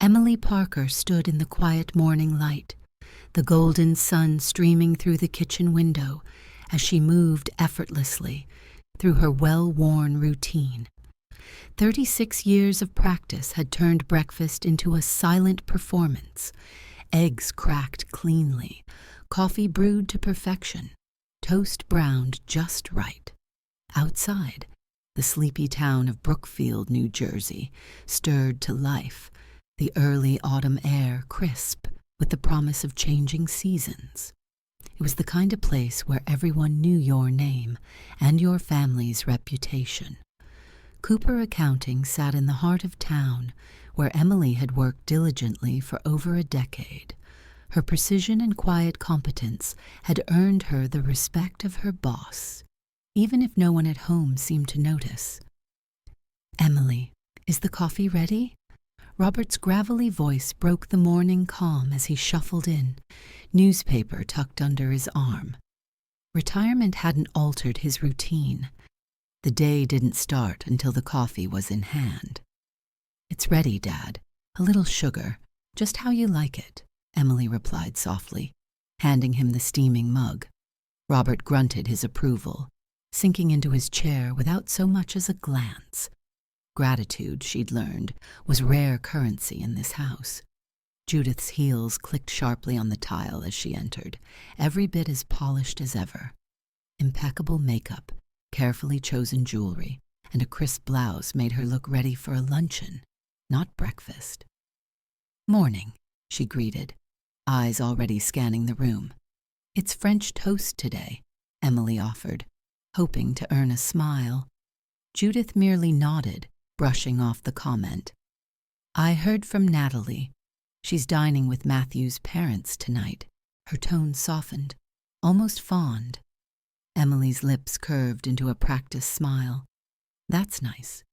Emily Parker stood in the quiet morning light, the golden sun streaming through the kitchen window as she moved effortlessly through her well-worn routine. 36 years of practice had turned breakfast into a silent performance. Eggs cracked cleanly, coffee brewed to perfection, toast browned just right. Outside, the sleepy town of Brookfield, New Jersey, stirred to life, the early autumn air crisp with the promise of changing seasons. It was the kind of place where everyone knew your name and your family's reputation. Cooper Accounting sat in the heart of town, where Emily had worked diligently for over a decade. Her precision and quiet competence had earned her the respect of her boss, even if no one at home seemed to notice. "Emily, is the coffee ready?" Robert's gravelly voice broke the morning calm as he shuffled in, newspaper tucked under his arm. Retirement hadn't altered his routine. The day didn't start until the coffee was in hand. "It's ready, Dad. A little sugar, just how you like it," Emily replied softly, handing him the steaming mug. Robert grunted his approval, sinking into his chair without so much as a glance. Gratitude, she'd learned, was rare currency in this house. Judith's heels clicked sharply on the tile as she entered, every bit as polished as ever. Impeccable makeup, carefully chosen jewelry, and a crisp blouse made her look ready for a luncheon, not breakfast. "Morning," she greeted, eyes already scanning the room. "It's French toast today," Emily offered, hoping to earn a smile. Judith merely nodded, brushing off the comment. "I heard from Natalie. She's dining with Matthew's parents tonight." Her tone softened, almost fond. Emily's lips curved into a practiced smile. "That's nice."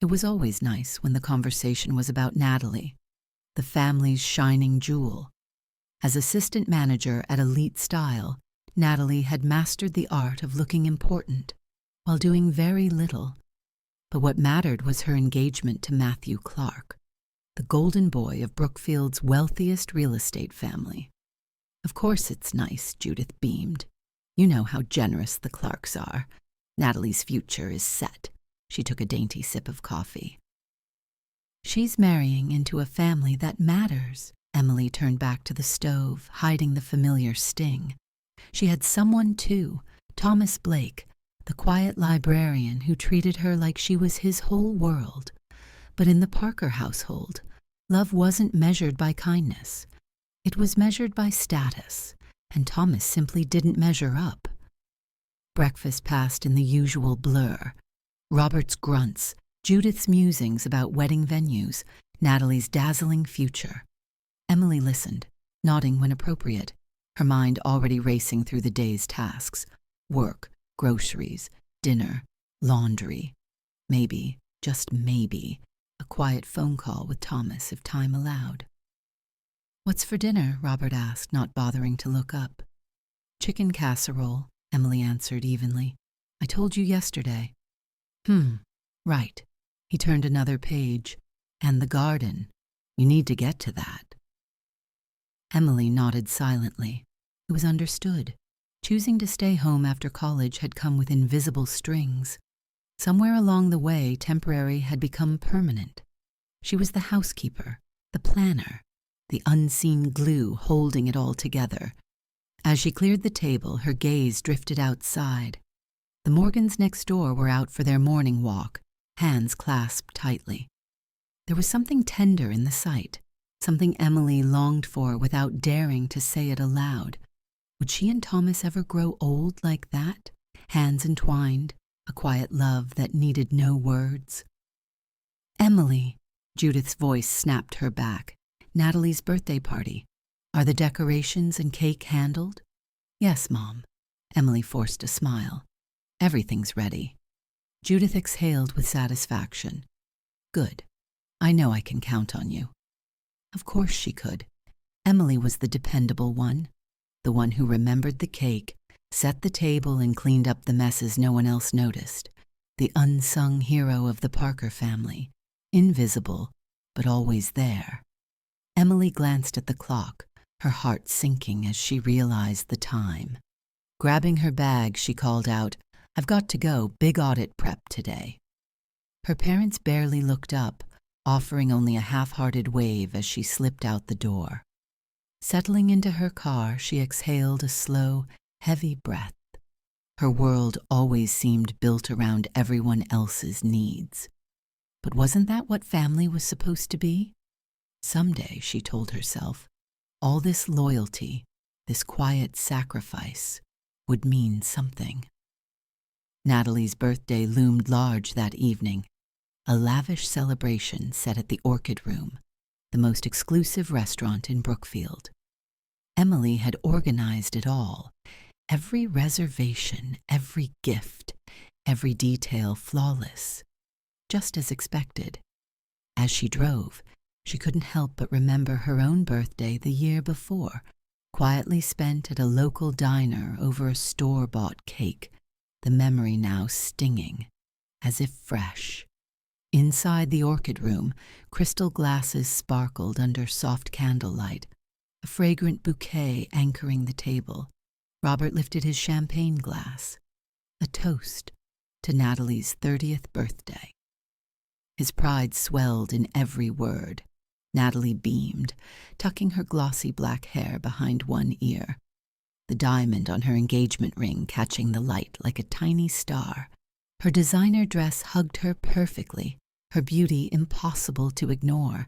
It was always nice when the conversation was about Natalie, the family's shining jewel. As assistant manager at Elite Style, Natalie had mastered the art of looking important while doing very little. But what mattered was her engagement to Matthew Clark, the golden boy of Brookfield's wealthiest real estate family. "Of course it's nice," Judith beamed. "You know how generous the Clarks are. Natalie's future is set." She took a dainty sip of coffee. "She's marrying into a family that matters." Emily turned back to the stove, hiding the familiar sting. She had someone, too, Thomas Blake, the quiet librarian who treated her like she was his whole world. But in the Parker household, love wasn't measured by kindness. It was measured by status, and Thomas simply didn't measure up. Breakfast passed in the usual blur. Robert's grunts, Judith's musings about wedding venues, Natalie's dazzling future. Emily listened, nodding when appropriate, her mind already racing through the day's tasks. Work, groceries, dinner, laundry. Maybe, just maybe, a quiet phone call with Thomas if time allowed. "What's for dinner?" Robert asked, not bothering to look up. "Chicken casserole," Emily answered evenly. "I told you yesterday." Right." He turned another page. "And the garden. You need to get to that." Emily nodded silently. It was understood. Choosing to stay home after college had come with invisible strings. Somewhere along the way, temporary had become permanent. She was the housekeeper, the planner, the unseen glue holding it all together. As she cleared the table, her gaze drifted outside. The Morgans next door were out for their morning walk, hands clasped tightly. There was something tender in the sight, something Emily longed for without daring to say it aloud. Would she and Thomas ever grow old like that, hands entwined, a quiet love that needed no words? "Emily," Judith's voice snapped her back. "Natalie's birthday party. Are the decorations and cake handled?" "Yes, Mom." Emily forced a smile. "Everything's ready." Judith exhaled with satisfaction. "Good. I know I can count on you." Of course she could. Emily was the dependable one, the one who remembered the cake, set the table, and cleaned up the messes no one else noticed, the unsung hero of the Parker family, invisible, but always there. Emily glanced at the clock, her heart sinking as she realized the time. Grabbing her bag, she called out, "I've got to go, big audit prep today." Her parents barely looked up, offering only a half-hearted wave as she slipped out the door. Settling into her car, she exhaled a slow, heavy breath. Her world always seemed built around everyone else's needs. But wasn't that what family was supposed to be? Someday, she told herself, all this loyalty, this quiet sacrifice, would mean something. Natalie's birthday loomed large that evening, a lavish celebration set at the Orchid Room, the most exclusive restaurant in Brookfield. Emily had organized it all, every reservation, every gift, every detail flawless, just as expected. As she drove, she couldn't help but remember her own birthday the year before, quietly spent at a local diner over a store-bought cake, the memory now stinging, as if fresh. Inside the Orchid Room, crystal glasses sparkled under soft candlelight, a fragrant bouquet anchoring the table. Robert lifted his champagne glass, a toast to Natalie's 30th birthday. His pride swelled in every word. Natalie beamed, tucking her glossy black hair behind one ear, the diamond on her engagement ring catching the light like a tiny star. Her designer dress hugged her perfectly, her beauty impossible to ignore.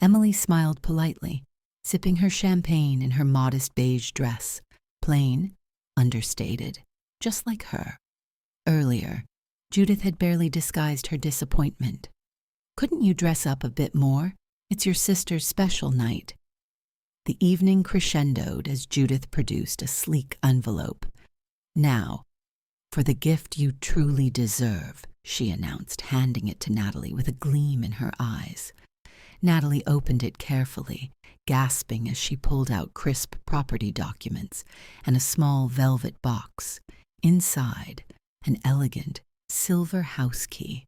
Emily smiled politely, sipping her champagne in her modest beige dress, plain, understated, just like her. Earlier, Judith had barely disguised her disappointment. "Couldn't you dress up a bit more? It's your sister's special night." The evening crescendoed as Judith produced a sleek envelope. "Now, for the gift you truly deserve," she announced, handing it to Natalie with a gleam in her eyes. Natalie opened it carefully, gasping as she pulled out crisp property documents and a small velvet box. Inside, an elegant silver house key.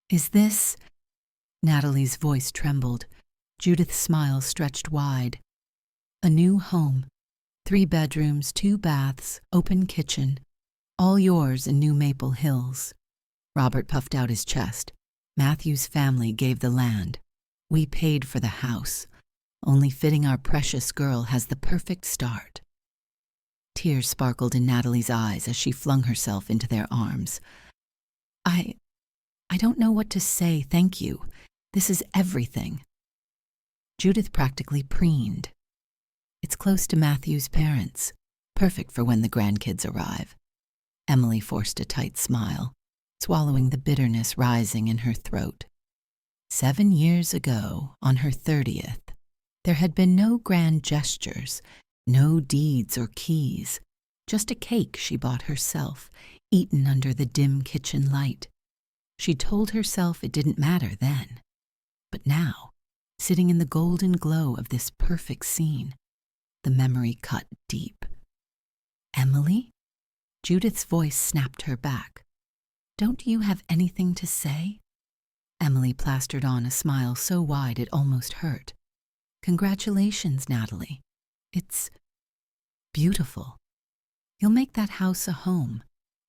"Is this—" Natalie's voice trembled. Judith's smile stretched wide. "A new home. 3 bedrooms, 2 baths, open kitchen. All yours in New Maple Hills." Robert puffed out his chest. "Matthew's family gave the land. We paid for the house. Only fitting our precious girl has the perfect start." Tears sparkled in Natalie's eyes as she flung herself into their arms. I don't know what to say, thank you. This is everything." Judith practically preened. "It's close to Matthew's parents, perfect for when the grandkids arrive." Emily forced a tight smile, swallowing the bitterness rising in her throat. 7 years ago, on her 30th, there had been no grand gestures, no deeds or keys, just a cake she bought herself, eaten under the dim kitchen light. She told herself it didn't matter then. But now, sitting in the golden glow of this perfect scene, the memory cut deep. "Emily?" Judith's voice snapped her back. "Don't you have anything to say?" Emily plastered on a smile so wide it almost hurt. "Congratulations, Natalie. It's beautiful. You'll make that house a home."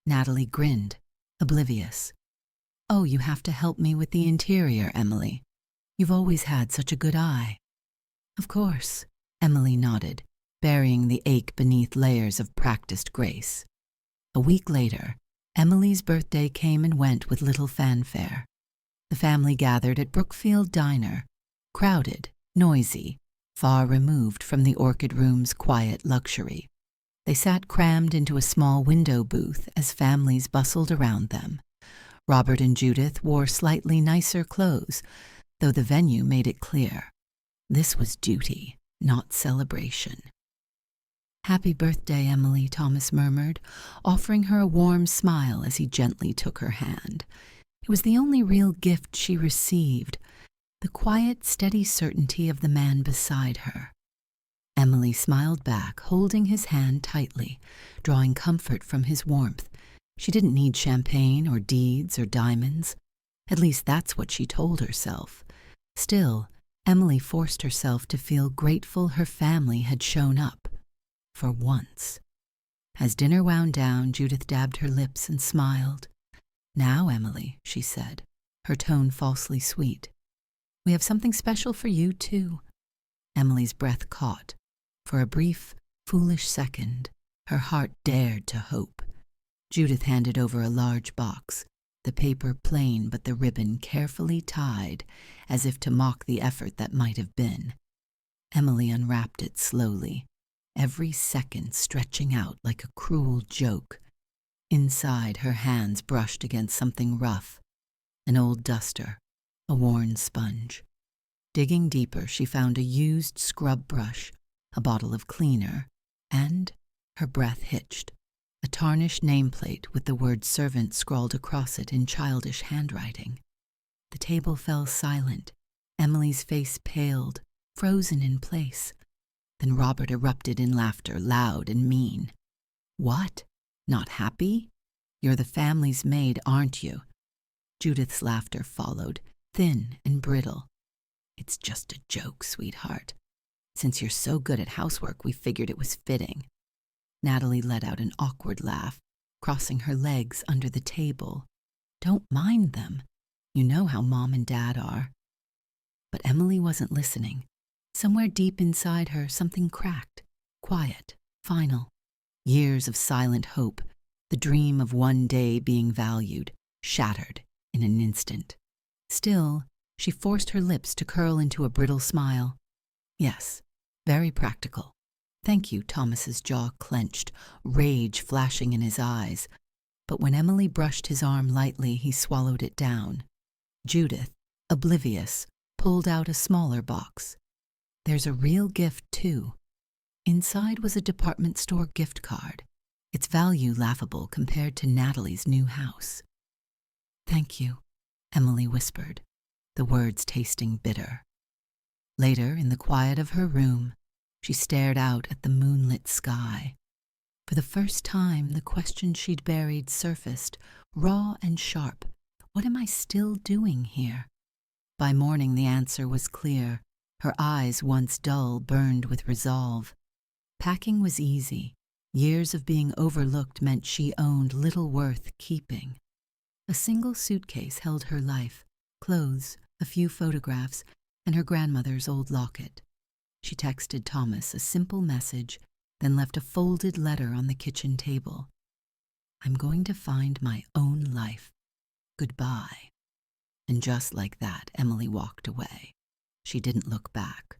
Natalie grinned, oblivious. "Oh, you have to help me with the interior, Emily. You've always had such a good eye." "Of course," Emily nodded, burying the ache beneath layers of practiced grace. A week later, Emily's birthday came and went with little fanfare. The family gathered at Brookfield Diner, crowded, noisy, far removed from the Orchid Room's quiet luxury. They sat crammed into a small window booth as families bustled around them. Robert and Judith wore slightly nicer clothes, though the venue made it clear. This was duty, not celebration. "Happy birthday, Emily," Thomas murmured, offering her a warm smile as he gently took her hand. It was the only real gift she received, the quiet, steady certainty of the man beside her. Emily smiled back, holding his hand tightly, drawing comfort from his warmth. She didn't need champagne or deeds or diamonds. At least that's what she told herself. Still, Emily forced herself to feel grateful her family had shown up, for once. As dinner wound down, Judith dabbed her lips and smiled. "Now, Emily," she said, her tone falsely sweet, "we have something special for you, too." Emily's breath caught. For a brief, foolish second, her heart dared to hope. Judith handed over a large box, the paper plain but the ribbon carefully tied, as if to mock the effort that might have been. Emily unwrapped it slowly, every second stretching out like a cruel joke. Inside, her hands brushed against something rough, an old duster, a worn sponge. Digging deeper, she found a used scrub brush, a bottle of cleaner, and her breath hitched. A tarnished nameplate with the word servant scrawled across it in childish handwriting. The table fell silent. Emily's face paled, frozen in place. Then Robert erupted in laughter, loud and mean. "What? Not happy? You're the family's maid, aren't you?" Judith's laughter followed, thin and brittle. "It's just a joke, sweetheart. Since you're so good at housework, we figured it was fitting." Natalie let out an awkward laugh, crossing her legs under the table. "Don't mind them. You know how Mom and Dad are." But Emily wasn't listening. Somewhere deep inside her, something cracked, quiet, final. Years of silent hope, the dream of one day being valued, shattered in an instant. Still, she forced her lips to curl into a brittle smile. "Yes, very practical. Thank you." Thomas's jaw clenched, rage flashing in his eyes. But when Emily brushed his arm lightly, he swallowed it down. Judith, oblivious, pulled out a smaller box. "There's a real gift, too." Inside was a department store gift card, its value laughable compared to Natalie's new house. "Thank you," Emily whispered, the words tasting bitter. Later, in the quiet of her room, she stared out at the moonlit sky. For the first time, the question she'd buried surfaced, raw and sharp. What am I still doing here? By morning, the answer was clear. Her eyes, once dull, burned with resolve. Packing was easy. Years of being overlooked meant she owned little worth keeping. A single suitcase held her life, clothes, a few photographs, and her grandmother's old locket. She texted Thomas a simple message, then left a folded letter on the kitchen table. "I'm going to find my own life. Goodbye." And just like that, Emily walked away. She didn't look back.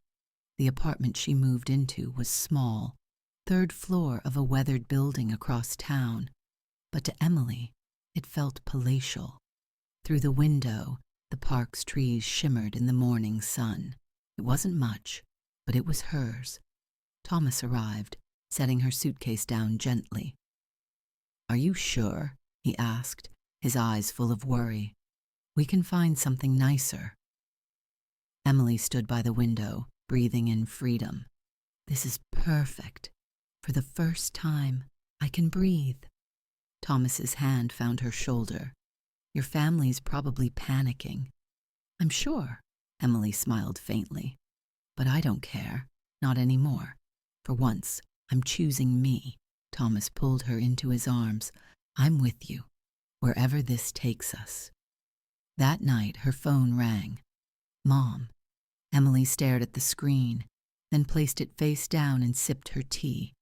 The apartment she moved into was small, third floor of a weathered building across town. But to Emily, it felt palatial. Through the window, the park's trees shimmered in the morning sun. It wasn't much, but it was hers. Thomas arrived, setting her suitcase down gently. "Are you sure?" he asked, his eyes full of worry. "We can find something nicer." Emily stood by the window, breathing in freedom. "This is perfect. For the first time, I can breathe." Thomas's hand found her shoulder. "Your family's probably panicking." "I'm sure," Emily smiled faintly. "But I don't care. Not anymore. For once, I'm choosing me." Thomas pulled her into his arms. "I'm with you, wherever this takes us." That night, her phone rang. "Mom." Emily stared at the screen, then placed it face down and sipped her tea.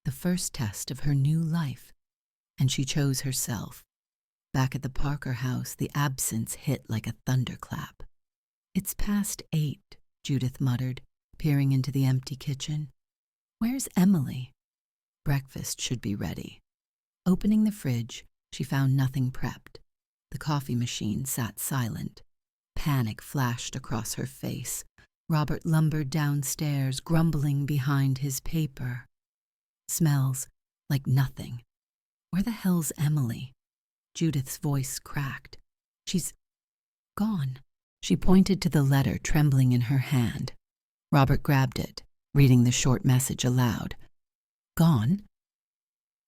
The first test of her new life. And she chose herself. Back at the Parker house, the absence hit like a thunderclap. "It's past 8, Judith muttered, peering into the empty kitchen. "Where's Emily?" Breakfast should be ready. Opening the fridge, she found nothing prepped. The coffee machine sat silent. Panic flashed across her face. Robert lumbered downstairs, grumbling behind his paper. "Smells like nothing. Where the hell's Emily?" Judith's voice cracked. "She's gone." She pointed to the letter trembling in her hand. Robert grabbed it, reading the short message aloud. "Gone?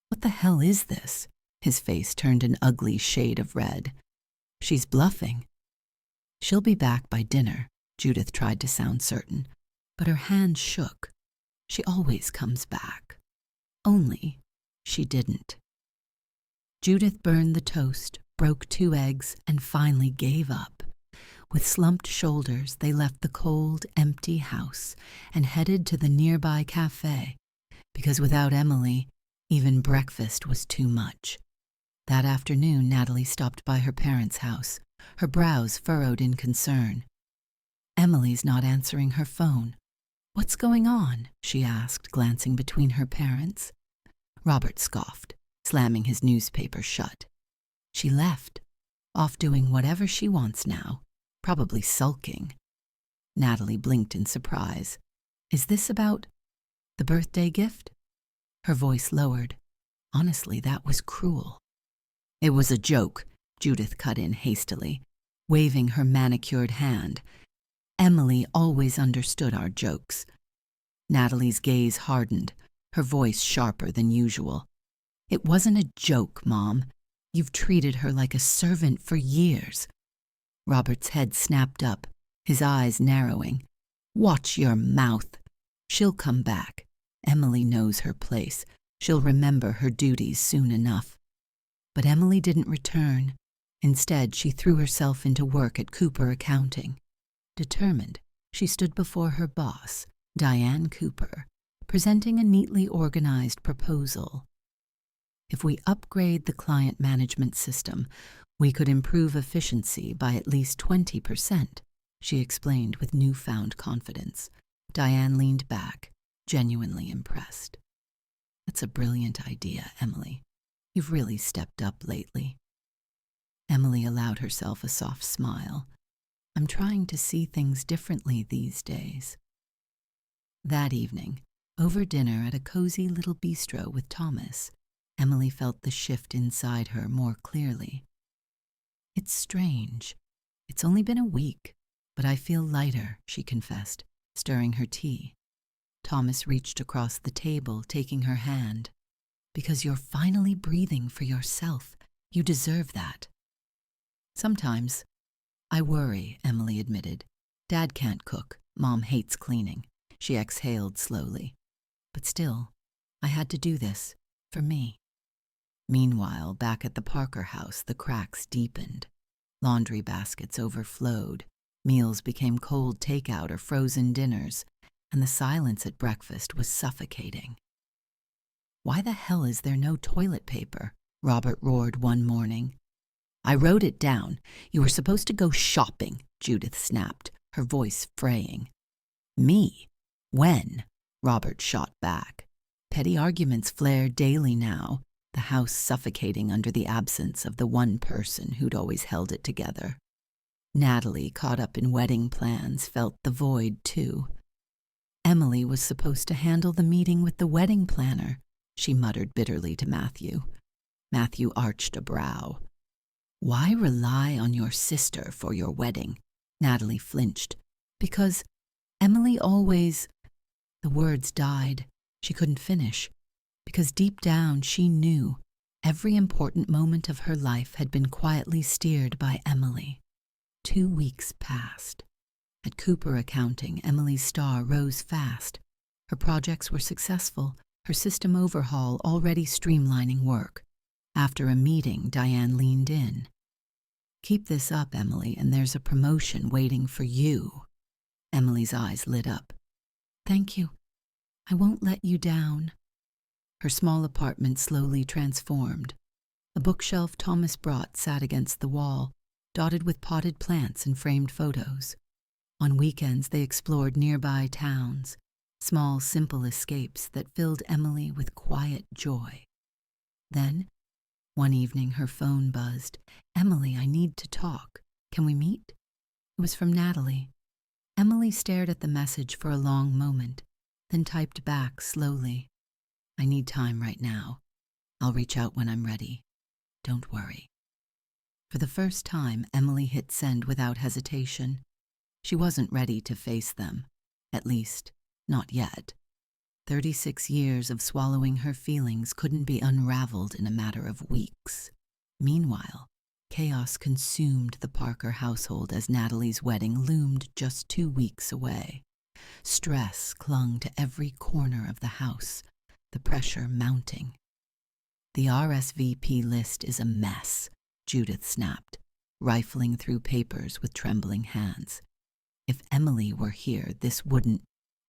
What the hell is this?" His face turned an ugly shade of red. "She's bluffing. She'll be back by dinner. Judith tried to sound certain, but her hand shook. She always comes back. Only she didn't. Judith burned the toast, broke 2 eggs, and finally gave up. With slumped shoulders, they left the cold, empty house and headed to the nearby cafe, because without Emily, even breakfast was too much. That afternoon, Natalie stopped by her parents' house, her brows furrowed in concern. Emily's not answering her phone. "What's going on?" she asked, glancing between her parents. Robert scoffed, slamming his newspaper shut. "She left, off doing whatever she wants now, probably sulking." Natalie blinked in surprise. "Is this about the birthday gift?" Her voice lowered. Honestly, that was cruel. "It was a joke," Judith cut in hastily, waving her manicured hand. "Emily always understood our jokes." Natalie's gaze hardened, her voice sharper than usual. "It wasn't a joke, Mom. You've treated her like a servant for years." Robert's head snapped up, his eyes narrowing. "Watch your mouth. She'll come back. Emily knows her place. She'll remember her duties soon enough." But Emily didn't return. Instead, she threw herself into work at Cooper Accounting. Determined, she stood before her boss, Diane Cooper, presenting a neatly organized proposal. "If we upgrade the client management system, we could improve efficiency by at least 20%, she explained with newfound confidence. Diane leaned back, genuinely impressed. "That's a brilliant idea, Emily. You've really stepped up lately." Emily allowed herself a soft smile. "I'm trying to see things differently these days." That evening, over dinner at a cozy little bistro with Thomas, Emily felt the shift inside her more clearly. "It's strange. It's only been a week, but I feel lighter," she confessed, stirring her tea. Thomas reached across the table, taking her hand. "Because you're finally breathing for yourself. You deserve that." "Sometimes I worry," Emily admitted. "Dad can't cook. Mom hates cleaning." She exhaled slowly. "But still, I had to do this, for me." Meanwhile, back at the Parker house, the cracks deepened. Laundry baskets overflowed. Meals became cold takeout or frozen dinners, and the silence at breakfast was suffocating. "Why the hell is there no toilet paper?" Robert roared one morning. "I wrote it down. You were supposed to go shopping," Judith snapped, her voice fraying. "Me? When?" Robert shot back. Petty arguments flared daily now, the house suffocating under the absence of the one person who'd always held it together. Natalie, caught up in wedding plans, felt the void too. "Emily was supposed to handle the meeting with the wedding planner," she muttered bitterly to Matthew. Matthew arched a brow. "Why rely on your sister for your wedding?" Natalie flinched. "Because Emily always—" The words died. She couldn't finish. Because deep down she knew every important moment of her life had been quietly steered by Emily. 2 weeks passed. At Cooper Accounting, Emily's star rose fast. Her projects were successful, her system overhaul already streamlining work. After a meeting, Diane leaned in. "Keep this up, Emily, and there's a promotion waiting for you." Emily's eyes lit up. "Thank you. I won't let you down." Her small apartment slowly transformed. A bookshelf Thomas brought sat against the wall, dotted with potted plants and framed photos. On weekends, they explored nearby towns, small, simple escapes that filled Emily with quiet joy. Then, one evening, her phone buzzed. "Emily, I need to talk. Can we meet?" It was from Natalie. Emily stared at the message for a long moment, then typed back slowly. "I need time right now. I'll reach out when I'm ready. Don't worry." For the first time, Emily hit send without hesitation. She wasn't ready to face them. At least, not yet. 36 years of swallowing her feelings couldn't be unraveled in a matter of weeks. Meanwhile, Chaos consumed the Parker household as Natalie's wedding loomed just 2 weeks away. Stress clung to every corner of the house, the pressure mounting. "The RSVP list is a mess," Judith snapped, rifling through papers with trembling hands. "If Emily were here, this wouldn't—"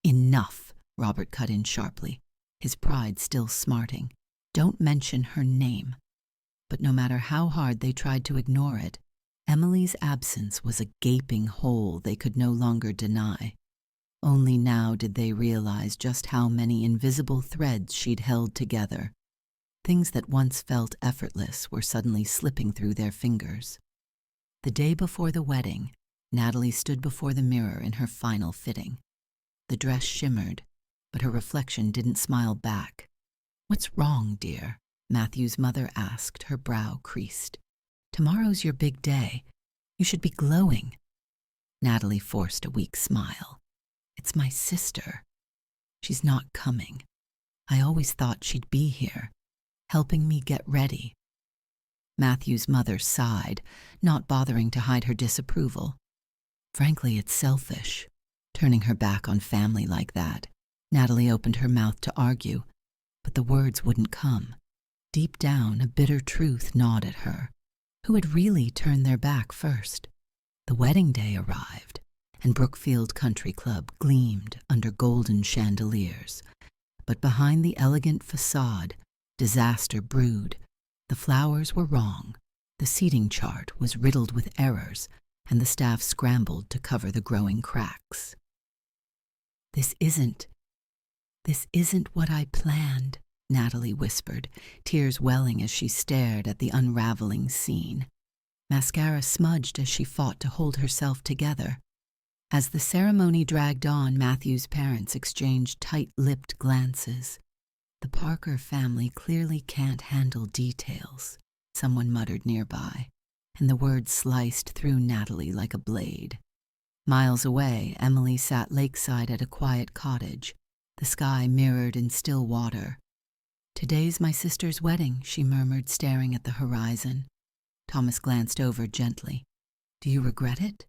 "Enough," Robert cut in sharply, his pride still smarting. "Don't mention her name." But no matter how hard they tried to ignore it, Emily's absence was a gaping hole they could no longer deny. Only now did they realize just how many invisible threads she'd held together. Things that once felt effortless were suddenly slipping through their fingers. The day before the wedding, Natalie stood before the mirror in her final fitting. The dress shimmered, but her reflection didn't smile back. "What's wrong, dear?" Matthew's mother asked, her brow creased. "Tomorrow's your big day. You should be glowing." Natalie forced a weak smile. "It's my sister. She's not coming. I always thought she'd be here, helping me get ready." Matthew's mother sighed, not bothering to hide her disapproval. "Frankly, it's selfish, turning her back on family like that." Natalie opened her mouth to argue, but the words wouldn't come. Deep down, a bitter truth gnawed at her. Who had really turned their back first? The wedding day arrived, and Brookfield Country Club gleamed under golden chandeliers. But behind the elegant facade, disaster brewed. The flowers were wrong, the seating chart was riddled with errors, and the staff scrambled to cover the growing cracks. This isn't what I planned," Natalie whispered, tears welling as she stared at the unraveling scene. Mascara smudged as she fought to hold herself together. As the ceremony dragged on, Matthew's parents exchanged tight-lipped glances. "The Parker family clearly can't handle details," someone muttered nearby, and the words sliced through Natalie like a blade. Miles away, Emily sat lakeside at a quiet cottage, the sky mirrored in still water. "Today's my sister's wedding," she murmured, staring at the horizon. Thomas glanced over gently. "Do you regret it?"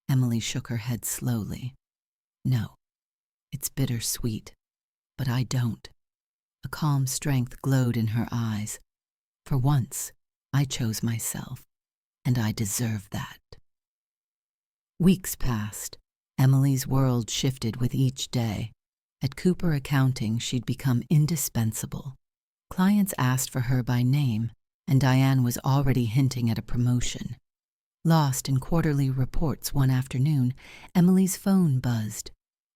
Emily shook her head slowly. "No. It's bittersweet, but I don't." A calm strength glowed in her eyes. "For once, I chose myself, and I deserve that." Weeks passed. Emily's world shifted with each day. At Cooper Accounting, she'd become indispensable. Clients asked for her by name, and Diane was already hinting at a promotion. Lost in quarterly reports one afternoon, Emily's phone buzzed.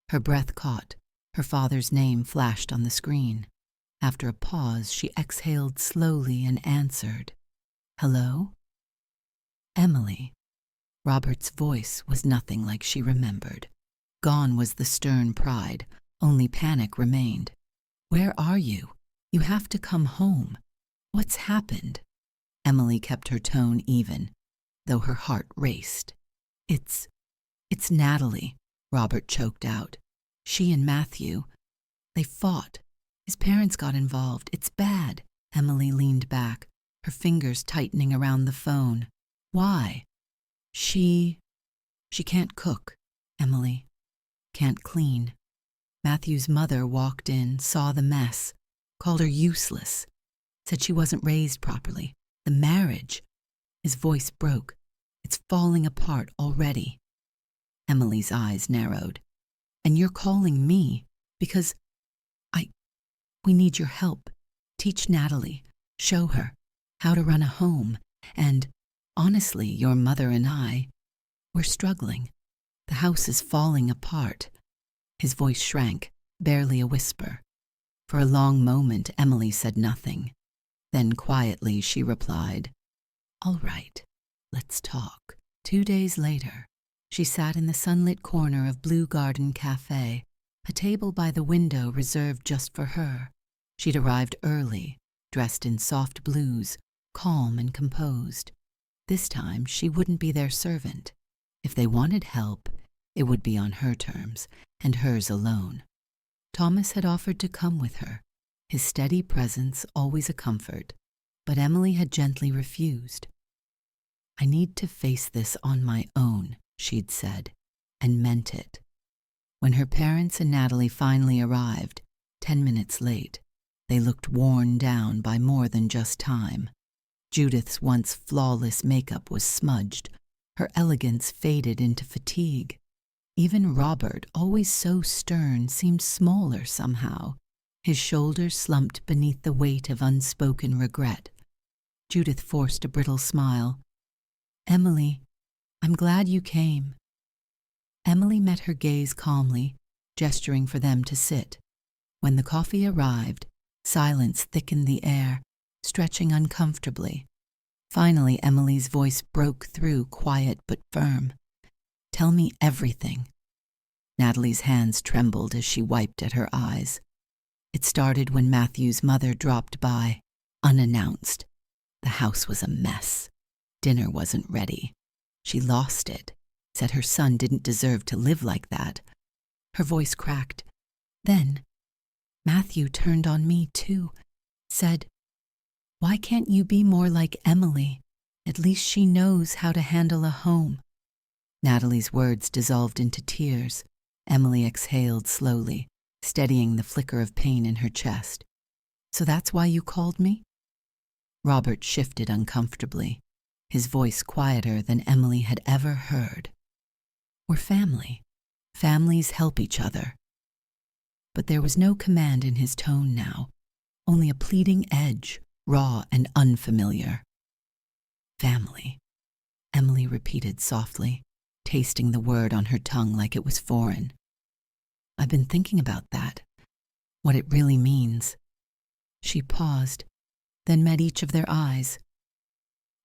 Her breath caught. Her father's name flashed on the screen. After a pause, she exhaled slowly and answered. "Hello?" "Emily." Robert's voice was nothing like she remembered. Gone was the stern pride. Only panic remained. "Where are you? You have to come home. What's happened?" Emily kept her tone even, though her heart raced. It's Natalie," Robert choked out. "She and Matthew, they fought. His parents got involved. It's bad." Emily leaned back, her fingers tightening around the phone. "Why?" She can't cook, Emily. Can't clean." Matthew's mother walked in, saw the mess, called her useless, said she wasn't raised properly. The marriage. His voice broke. "It's falling apart already." Emily's eyes narrowed. "And you're calling me because we need your help. Teach Natalie, show her how to run a home. And honestly, your mother and we're struggling. The house is falling apart." His voice shrank, barely a whisper. For a long moment, Emily said nothing. Then quietly she replied, "All right, let's talk." 2 days later, she sat in the sunlit corner of Blue Garden Cafe, a table by the window reserved just for her. She'd arrived early, dressed in soft blues, calm and composed. This time she wouldn't be their servant. If they wanted help, it would be on her terms, and hers alone. Thomas had offered to come with her, his steady presence always a comfort, but Emily had gently refused. I need to face this on my own, she'd said, and meant it. When her parents and Natalie finally arrived, 10 minutes late, they looked worn down by more than just time. Judith's once flawless makeup was smudged, her elegance faded into fatigue. Even Robert, always so stern, seemed smaller somehow. His shoulders slumped beneath the weight of unspoken regret. Judith forced a brittle smile. "Emily, I'm glad you came." Emily met her gaze calmly, gesturing for them to sit. When the coffee arrived, silence thickened the air, stretching uncomfortably. Finally, Emily's voice broke through, quiet but firm. "Tell me everything." Natalie's hands trembled as she wiped at her eyes. It started when Matthew's mother dropped by, unannounced. The house was a mess. Dinner wasn't ready. She lost it, said her son didn't deserve to live like that. Her voice cracked. Then, Matthew turned on me too, said, "Why can't you be more like Emily? At least she knows how to handle a home." Natalie's words dissolved into tears. Emily exhaled slowly, steadying the flicker of pain in her chest. "So that's why you called me?" Robert shifted uncomfortably, his voice quieter than Emily had ever heard. "We're family. Families help each other." But there was no command in his tone now, only a pleading edge, raw and unfamiliar. "Family," Emily repeated softly, tasting the word on her tongue like it was foreign. "I've been thinking about that, what it really means." She paused, then met each of their eyes.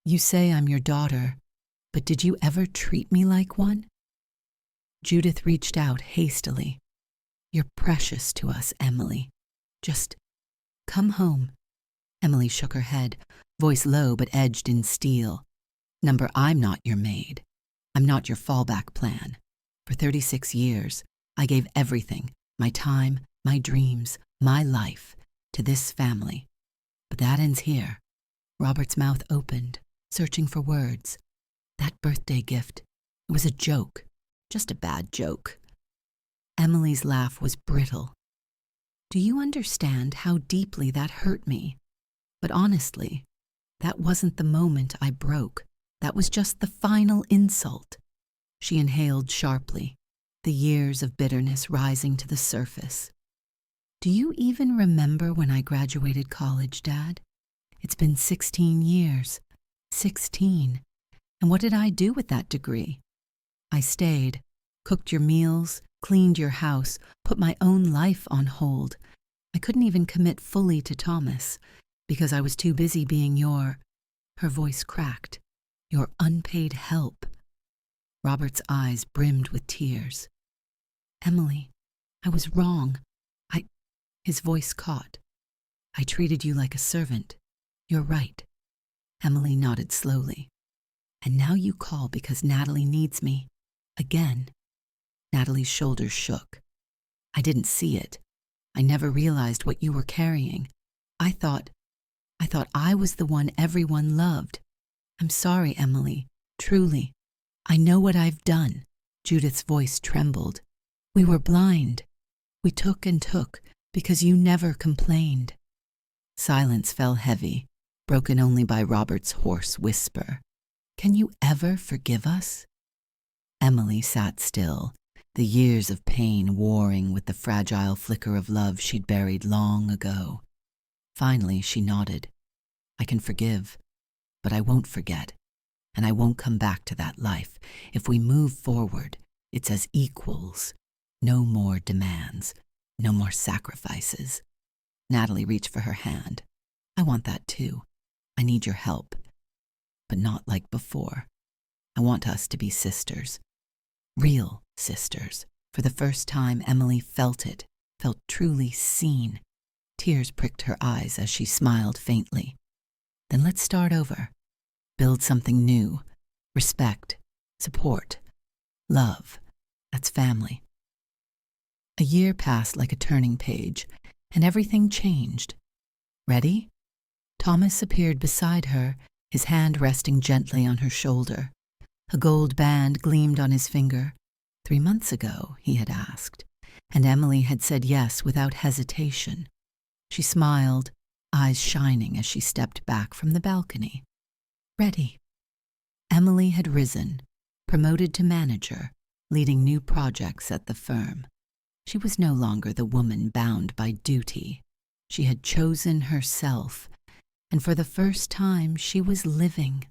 "You say I'm your daughter, but did you ever treat me like one?" Judith reached out hastily. "You're precious to us, Emily. Just come home." Emily shook her head, voice low but edged in steel. "Number, I'm not your maid. I'm not your fallback plan. For 36 years, I gave everything, my time, my dreams, my life, to this family. But that ends here." Robert's mouth opened, searching for words. "That birthday gift, it was a joke, just a bad joke." Emily's laugh was brittle. "Do you understand how deeply that hurt me? But honestly, that wasn't the moment I broke. That was just the final insult." She inhaled sharply, the years of bitterness rising to the surface. "Do you even remember when I graduated college, Dad? It's been 16 years. 16. And what did I do with that degree? I stayed, cooked your meals, cleaned your house, put my own life on hold. I couldn't even commit fully to Thomas because I was too busy being your—" her voice cracked, "your unpaid help." Robert's eyes brimmed with tears. "Emily, I was wrong. His voice caught. "I treated you like a servant. You're right." Emily nodded slowly. "And now you call because Natalie needs me. Again." Natalie's shoulders shook. "I didn't see it. I never realized what you were carrying. I thought I was the one everyone loved. I'm sorry, Emily. Truly. I know what I've done." Judith's voice trembled. "We were blind. We took and took because you never complained." Silence fell heavy, broken only by Robert's hoarse whisper. "Can you ever forgive us?" Emily sat still, the years of pain warring with the fragile flicker of love she'd buried long ago. Finally, she nodded. "I can forgive, but I won't forget, and I won't come back to that life. If we move forward, it's as equals. No more demands, no more sacrifices." Natalie reached for her hand. "I want that too. I need your help. But not like before. I want us to be sisters. Real sisters." For the first time, Emily felt it, felt truly seen. Tears pricked her eyes as she smiled faintly. "Then let's start over. Build something new. Respect, support, love. That's family." A year passed like a turning page, and everything changed. "Ready?" Thomas appeared beside her, his hand resting gently on her shoulder. A gold band gleamed on his finger. 3 months ago, he had asked, and Emily had said yes without hesitation. She smiled, eyes shining as she stepped back from the balcony. Ready. Emily had risen, promoted to manager, leading new projects at the firm. She was no longer the woman bound by duty. She had chosen herself, and for the first time she was living.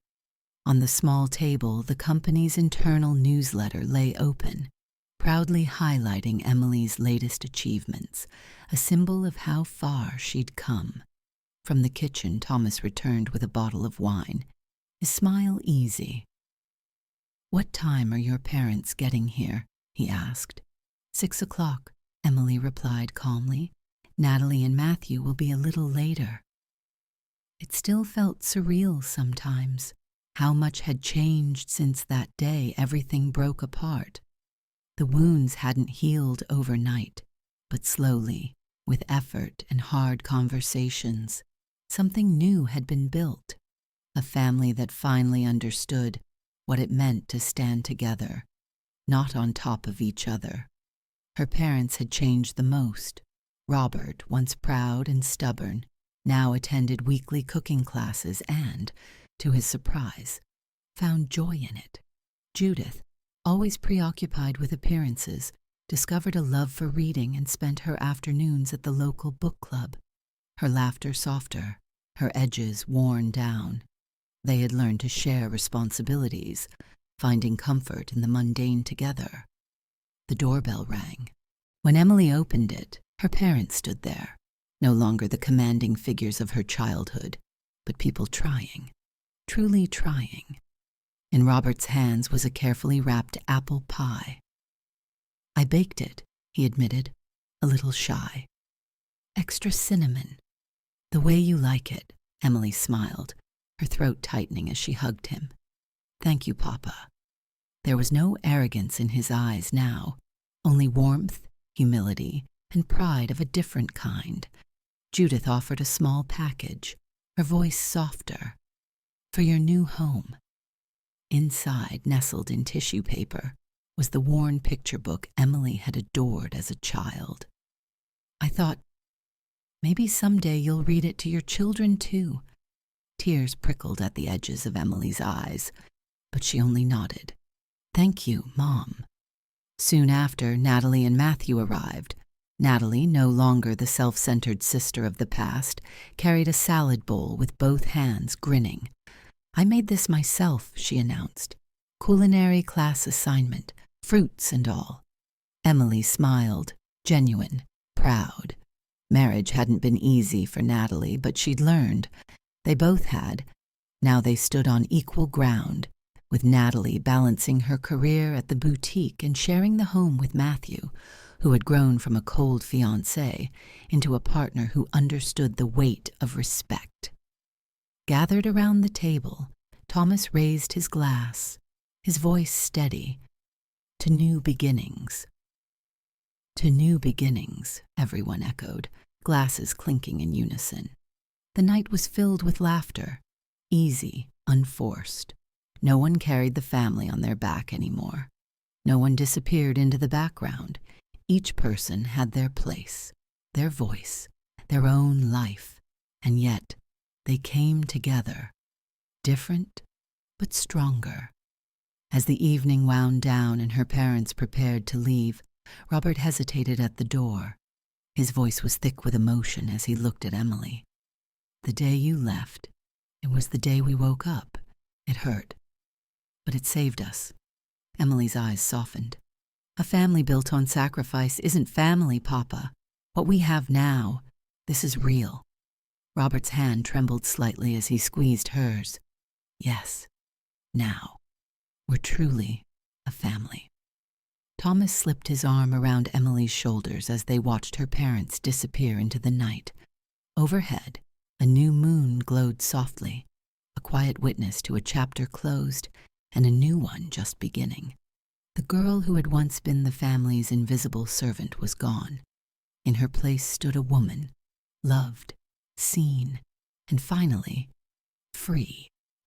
On the small table, the company's internal newsletter lay open, proudly highlighting Emily's latest achievements, a symbol of how far she'd come. From the kitchen, Thomas returned with a bottle of wine, his smile easy. "What time are your parents getting here?" he asked. 6 o'clock, Emily replied calmly. "Natalie and Matthew will be a little later." It still felt surreal sometimes. How much had changed since that day everything broke apart. The wounds hadn't healed overnight, but slowly, with effort and hard conversations, something new had been built. A family that finally understood what it meant to stand together, not on top of each other. Her parents had changed the most. Robert, once proud and stubborn, now attended weekly cooking classes and, to his surprise, found joy in it. Judith, always preoccupied with appearances, discovered a love for reading and spent her afternoons at the local book club, her laughter softer, her edges worn down. They had learned to share responsibilities, finding comfort in the mundane together. The doorbell rang. When Emily opened it, her parents stood there, no longer the commanding figures of her childhood, but people trying, truly trying. In Robert's hands was a carefully wrapped apple pie. "I baked it," he admitted, a little shy. "Extra cinnamon." "The way you like it," Emily smiled, her throat tightening as she hugged him. "Thank you, Papa." There was no arrogance in his eyes now, only warmth, humility, and pride of a different kind. Judith offered a small package, her voice softer. "For your new home." Inside, nestled in tissue paper, was the worn picture book Emily had adored as a child. "I thought, maybe someday you'll read it to your children too." Tears prickled at the edges of Emily's eyes, but she only nodded. "Thank you, Mom." Soon after, Natalie and Matthew arrived. Natalie, no longer the self-centered sister of the past, carried a salad bowl with both hands, grinning. "I made this myself," she announced. "Culinary class assignment, fruits and all." Emily smiled, genuine, proud. Marriage hadn't been easy for Natalie, but she'd learned. They both had. Now they stood on equal ground, with Natalie balancing her career at the boutique and sharing the home with Matthew, who had grown from a cold fiancé into a partner who understood the weight of respect. Gathered around the table, Thomas raised his glass, his voice steady. "To new beginnings." "To new beginnings," everyone echoed, glasses clinking in unison. The night was filled with laughter, easy, unforced. No one carried the family on their back anymore. No one disappeared into the background. Each person had their place, their voice, their own life, and yet they came together, different but stronger. As the evening wound down and her parents prepared to leave, Robert hesitated at the door. His voice was thick with emotion as he looked at Emily. "The day you left, it was the day we woke up. It hurt, but it saved us." Emily's eyes softened. "A family built on sacrifice isn't family, Papa. What we have now, this is real." Robert's hand trembled slightly as he squeezed hers. "Yes, now, we're truly a family." Thomas slipped his arm around Emily's shoulders as they watched her parents disappear into the night. Overhead, a new moon glowed softly, a quiet witness to a chapter closed and a new one just beginning. The girl who had once been the family's invisible servant was gone. In her place stood a woman, loved, seen, and finally, free.